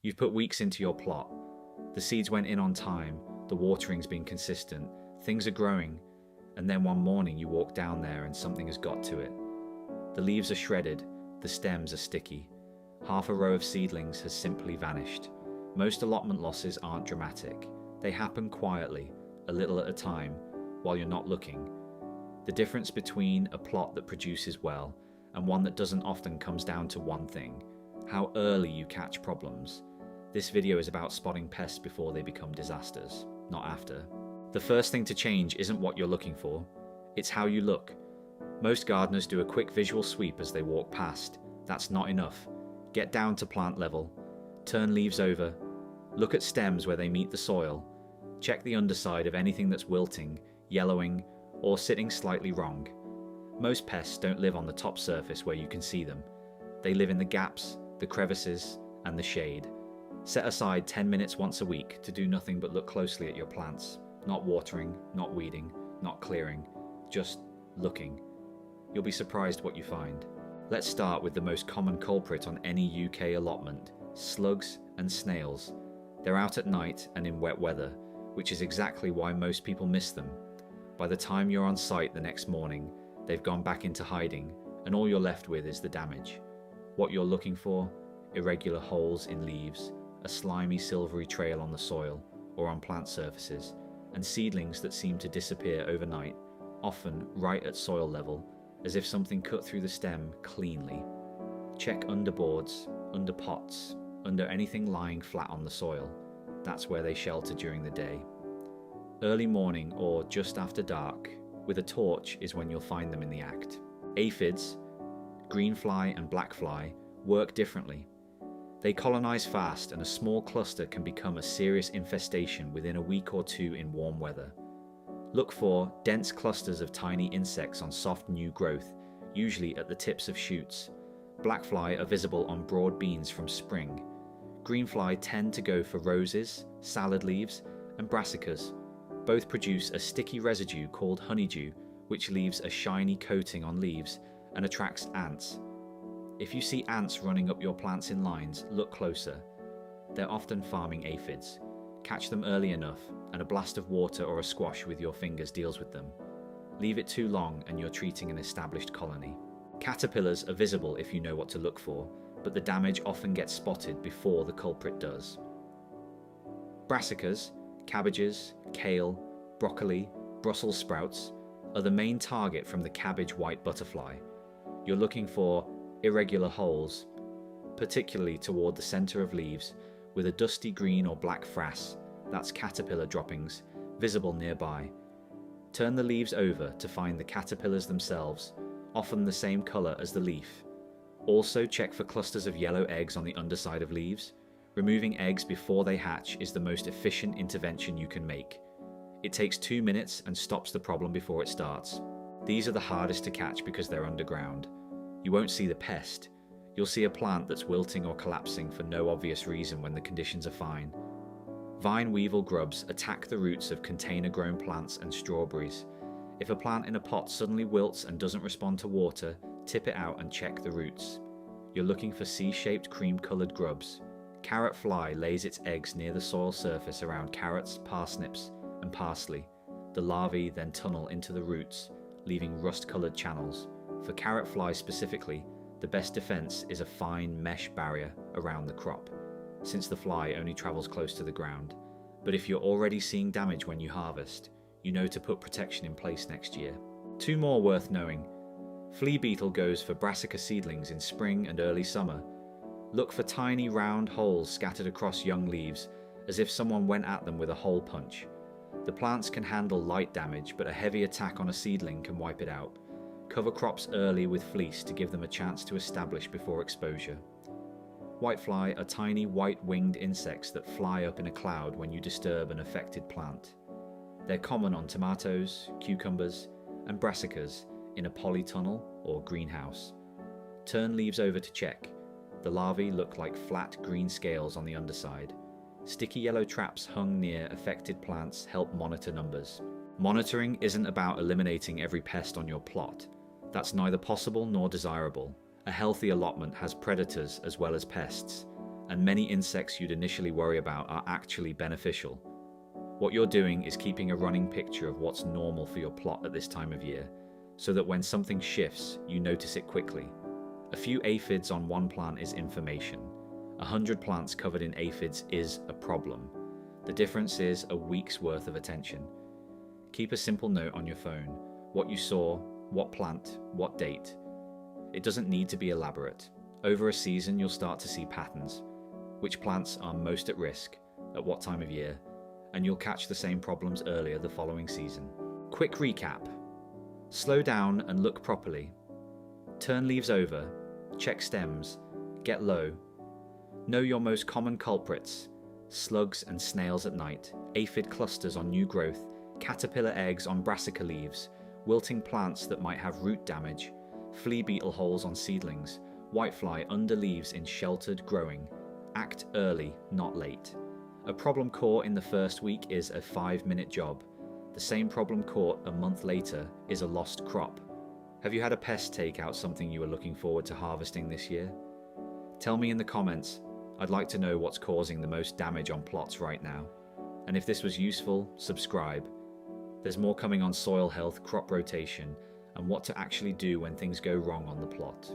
You've put weeks into your plot. The seeds went in on time, the watering's been consistent, things are growing, and then one morning you walk down there and something has got to it. The leaves are shredded, the stems are sticky. Half a row of seedlings has simply vanished. Most allotment losses aren't dramatic. They happen quietly, a little at a time, while you're not looking. The difference between a plot that produces well and one that doesn't often comes down to one thing: how early you catch problems. This video is about spotting pests before they become disasters, not after. The first thing to change isn't what you're looking for, it's how you look. Most gardeners do a quick visual sweep as they walk past. That's not enough. Get down to plant level, turn leaves over, look at stems where they meet the soil, check the underside of anything that's wilting, yellowing, or sitting slightly wrong. Most pests don't live on the top surface where you can see them. They live in the gaps, the crevices, and the shade. Set aside 10 minutes once a week to do nothing but look closely at your plants. Not watering, not weeding, not clearing, just looking. You'll be surprised what you find. Let's start with the most common culprit on any UK allotment: slugs and snails. They're out at night and in wet weather, which is exactly why most people miss them. By the time you're on site the next morning, they've gone back into hiding, and all you're left with is the damage. What you're looking for: irregular holes in leaves, a slimy silvery trail on the soil or on plant surfaces, and seedlings that seem to disappear overnight, often right at soil level, as if something cut through the stem cleanly. Check under boards, under pots, under anything lying flat on the soil. That's where they shelter during the day. Early morning or just after dark, with a torch, is when you'll find them in the act. Aphids, greenfly and blackfly, work differently. They colonize fast, and a small cluster can become a serious infestation within a week or two in warm weather. Look for dense clusters of tiny insects on soft new growth, usually at the tips of shoots. Blackfly are visible on broad beans from spring. Greenfly tend to go for roses, salad leaves, and brassicas. Both produce a sticky residue called honeydew, which leaves a shiny coating on leaves and attracts ants. If you see ants running up your plants in lines, look closer. They're often farming aphids. Catch them early enough, and a blast of water or a squash with your fingers deals with them. Leave it too long and you're treating an established colony. Caterpillars are visible if you know what to look for, but the damage often gets spotted before the culprit does. Brassicas, cabbages, kale, broccoli, Brussels sprouts are the main target from the cabbage white butterfly. You're looking for irregular holes, particularly toward the center of leaves, with a dusty green or black frass, that's caterpillar droppings, visible nearby. Turn the leaves over to find the caterpillars themselves, often the same color as the leaf. Also check for clusters of yellow eggs on the underside of leaves. Removing eggs before they hatch is the most efficient intervention you can make. It takes 2 minutes and stops the problem before it starts. These are the hardest to catch because they're underground. You won't see the pest. You'll see a plant that's wilting or collapsing for no obvious reason when the conditions are fine. Vine weevil grubs attack the roots of container-grown plants and strawberries. If a plant in a pot suddenly wilts and doesn't respond to water, tip it out and check the roots. You're looking for C-shaped cream-colored grubs. Carrot fly lays its eggs near the soil surface around carrots, parsnips, and parsley. The larvae then tunnel into the roots, leaving rust-colored channels. For carrot fly specifically, the best defense is a fine mesh barrier around the crop, since the fly only travels close to the ground. But if you're already seeing damage when you harvest, you know to put protection in place next year. 2 more worth knowing. Flea beetle goes for brassica seedlings in spring and early summer. Look for tiny round holes scattered across young leaves, as if someone went at them with a hole punch. The plants can handle light damage, but a heavy attack on a seedling can wipe it out. Cover crops early with fleece to give them a chance to establish before exposure. Whitefly are tiny white-winged insects that fly up in a cloud when you disturb an affected plant. They're common on tomatoes, cucumbers, and brassicas in a polytunnel or greenhouse. Turn leaves over to check. The larvae look like flat green scales on the underside. Sticky yellow traps hung near affected plants help monitor numbers. Monitoring isn't about eliminating every pest on your plot. That's neither possible nor desirable. A healthy allotment has predators as well as pests. and many insects you'd initially worry about are actually beneficial. What you're doing is keeping a running picture of what's normal for your plot at this time of year, so that when something shifts, you notice it quickly. A few aphids on one plant is information. 100 plants covered in aphids is a problem. The difference is a week's worth of attention. Keep a simple note on your phone: what you saw, what plant, what date. It doesn't need to be elaborate. Over a season, you'll start to see patterns. Which plants are most at risk, at what time of year, and you'll catch the same problems earlier the following season. Quick recap. Slow down and look properly. Turn leaves over, check stems, get low. Know your most common culprits: slugs and snails at night, aphid clusters on new growth, caterpillar eggs on brassica leaves, wilting plants that might have root damage, flea beetle holes on seedlings, whitefly under leaves in sheltered growing. Act early, not late. A problem caught in the first week is a 5-minute job. The same problem caught a month later is a lost crop. Have you had a pest take out something you were looking forward to harvesting this year? Tell me in the comments. I'd like to know what's causing the most damage on plots right now. And if this was useful, subscribe. There's more coming on soil health, crop rotation, and what to actually do when things go wrong on the plot.